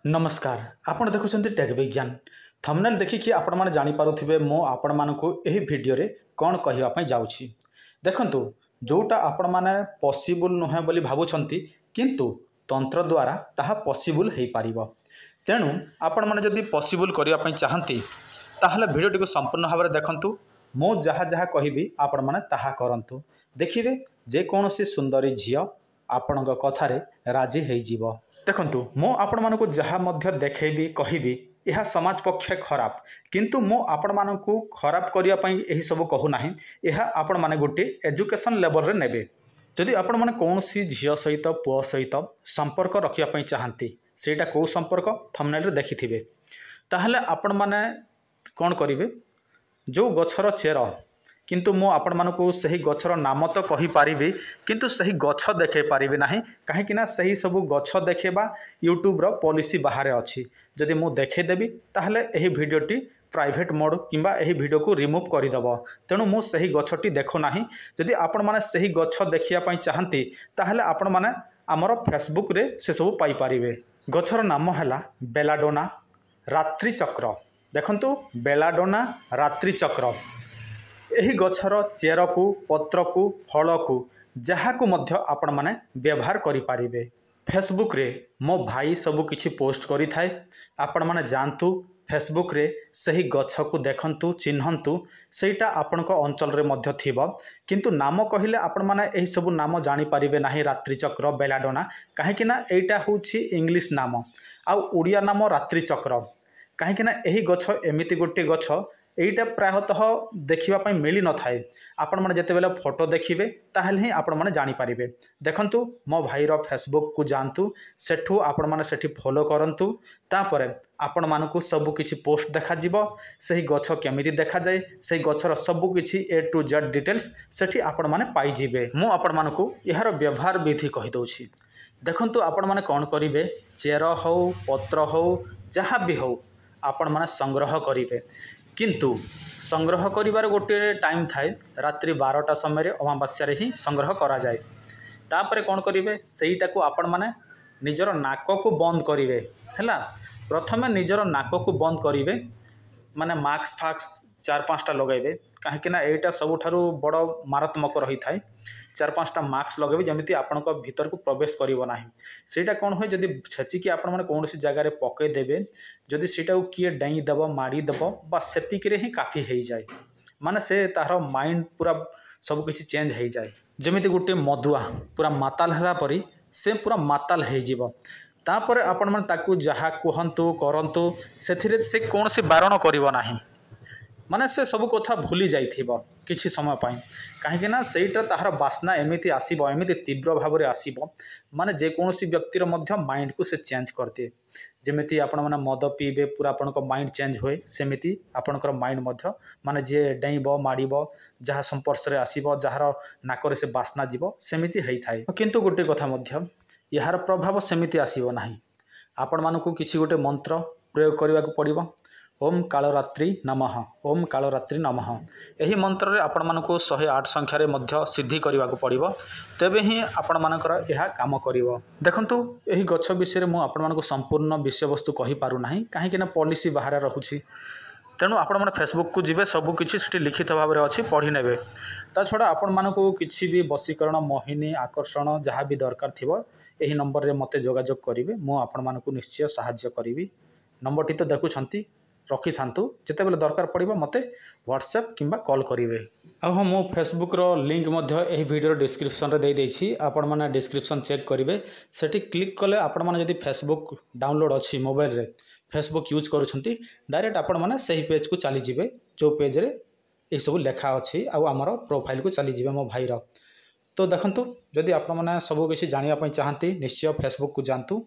नमस्कार आपण देखुछन्ति टेक विज्ञान थंबनेल देखिकी आपण माने जानि पारुथिबे मो आपण मानकु एही वीडियो रे कोन कहिबा पई जाउछि देखंतु जोटा आपण माने पॉसिबल नहे बोली भाबुछन्ति किंतु तंत्र द्वारा ताहा पॉसिबल हेई पारिबो तेनु आपण माने जदि पॉसिबल करिया पई चाहंती ताहले वीडियो टिको संपूर्ण भाबरे देखंतु मो जहा जहा कहिबी आपण माने ताहा करंतु देखिबे जे कोनोसी सुंदरी झियो आपणक कथारे राजी हेई जीवो देखंतु मो आपण मानकु जहा मध्य देखेबी कहिबी यह समाज पक्षे खराब किंतु मो आपण मानकु खराब करिया पई एही सब कहू नाही यह आपण माने गोटे एजुकेशन लेवल रे नेबे जदि आपण माने कोनोसी झियो सहित पुओ सहित संपर्क रखिया पई चाहंती सेटा को संपर्क थंबनेल रे देखिथिबे ताहले आपण माने कोन करिवे जो गछर चेर किंतु मो आपण मानकु सही गछर नाम तो कहि पारिबी किंतु सही गछ देखे पारिबी नाही काहे कि ना सही सब गछ देखेबा यूट्यूब रो पॉलिसी बाहर अछि जदि मो देखे देबी ताहले एही वीडियोटी प्राइवेट मोड किंबा एही वीडियो को रिमूव करि दबो तेनु मो सही गछटी देखो नाही जदि आपण माने सही गछ देखिया पई चाहंती ताहले आपण माने हमर फेसबुक रे से सब पाई पारिबे गछर नाम हैला बेलाडोना रात्रि चक्र देखंतु बेलाडोना रात्रि चक्र एही गछर चेर को पत्र को फल को जहाँ को मध्य आपण माने व्यवहार करि पारिबे फेसबुक रे मो भाई सब किछि पोस्ट करि थाए आपण माने जानतु फेसबुक रे सही गछ को देखंतु चिन्हंतु सेटा आपणक अंचल रे मध्य थिबो किंतु नाम कहिले आपण माने एही सब नाम जानि पारिबे नाही रात्रि चक्र बेलाडोना काहे कि ना एटा होछि इंग्लिश नाम आ ओडिया नाम रात्रि चक्र काहे कि ना एही गछ एमिति गोटे गछ एटा प्रायतः देखा मिली न थाए आपण माने जेते बेले फोटो देखिबे ताहले ही आपण माने जानि पारिबे देखंतु मो भाई रो फेसबुक को जानतु सेठू आपण माने सेठी फॉलो करंतु तापरे आपण मानकु सब किछि पोस्ट देखा जिवो सही गछ केमिति देखा जाय सही गछर सब किछि ए टू जेड डिटेल्स सेठी आपण माने पाई जिवे मो आपण मानकु यार व्यवहार विधि कहि दउछि देखंतु आपण माने कोन करिवे चेर हो पत्र हो जहाँ भी हो आपण माने संग्रह करिवे किंतु संग्रह करिवार गोटे टाइम थाए रात्रि 12टा समय अमावास्या रे ही संग्रह करा जाए तापरे कोन करिवे सेईटा को आपण माने निजर नाक को बंद करिवे हैला प्रथमे निजर नाक को बंद करिवे माने मास्क फाक्स 4-5टा लगाइबे काहे कि ना एटा सबुठारु बड़ मारात्मक रही थाए 4-5टा मास्क लगाइबे जमिति आपनक भीतर को प्रवेश करिवो नाही सेटा कोन होय जदि छेची कि आपण माने कोनोसी जगह रे पके देबे जदि सेटा को किए डाई दबो मारी दबो बस सेतिक रे ही काफी हेई जाय माने से तार माइंड पूरा सब किछि चेंज हेई जाय जमिति गुटे मधुआ पूरा माताल हला परी से पूरा माताल हेई जीवो तापरे आपण माने ताकू जहा कहंतु करंतु सेथिरे से कोनोसी बारण करिवो नाही माने से सब कथा भूली जाइथिबो किछि समय पाई काहे ना सेटा ताहार बासना एमिति आसीबो एमिति तीव्र भाव रे आसीबो माने जे कोनोसी व्यक्तिर मध्य माइंड को से चेंज करते जेमिति आपण माने मद पीबे पूरा आपनक माइंड चेंज होय सेमिति आपनकर माइंड मध्य माने जे डैबो माडिबो जहा संपर्श रे आसीबो जहार नाकर से बासना जीवो सेमिति हेई थाए किंतु गोटे कथा मध्य यार प्रभाव सेमिति आसीबो नाही आपण मानकु किछि गोटे मंत्र प्रयोग करबा को पड़िबो ओम कालरात्रि नमः ओम कालरात्रि नमः यही मंत्र रे आपण मानको 108 संख्या रे मध्य सिद्धि करबा को पड़िबो तबे ही आपण मानकर यह काम करिवो देखंतु यही गछ विषय मु आपण मानको संपूर्ण विषय वस्तु कहि पारु नाही काहे कि ना पॉलिसी बाहर रहुछि तेणु आपण माने फेसबुक को जिवे सब किछि सिटी लिखित भाव रे अछि पढ़ी नेबे ता छडा आपण मानको किछि भी वशीकरण मोहिनी आकर्षण जहाँ भी दरकार थिबो एही नंबर रे मते जोगाजोग करिवे मु आपण मानको निश्चय सहाय्य करिवि नंबरटी तो देखुछंती रखी थांतु जिते बेले दरकार पड़िबो मते व्हाट्सएप किंबा कॉल करिवे हाँ मो फेसबुक रो लिंक मध्य एही वीडियो डिस्क्रिप्शन रे दे देछि आपण माने डिस्क्रिप्शन चेक करिवे सेठी क्लिक कले आपण माने जदि फेसबुक डाउनलोड अछि मोबाइल रे फेसबुक यूज करूछंती डायरेक्ट आपण माने सही पेज को चली जिवे जो पेज रे ए सब लेखा अछि आ हमर प्रोफाइल को चली जिवे मो भाई रो तो देखंतु जदि आपण माने सब किछि जानिया पई चाहंती निश्चय फेसबुक को जानतु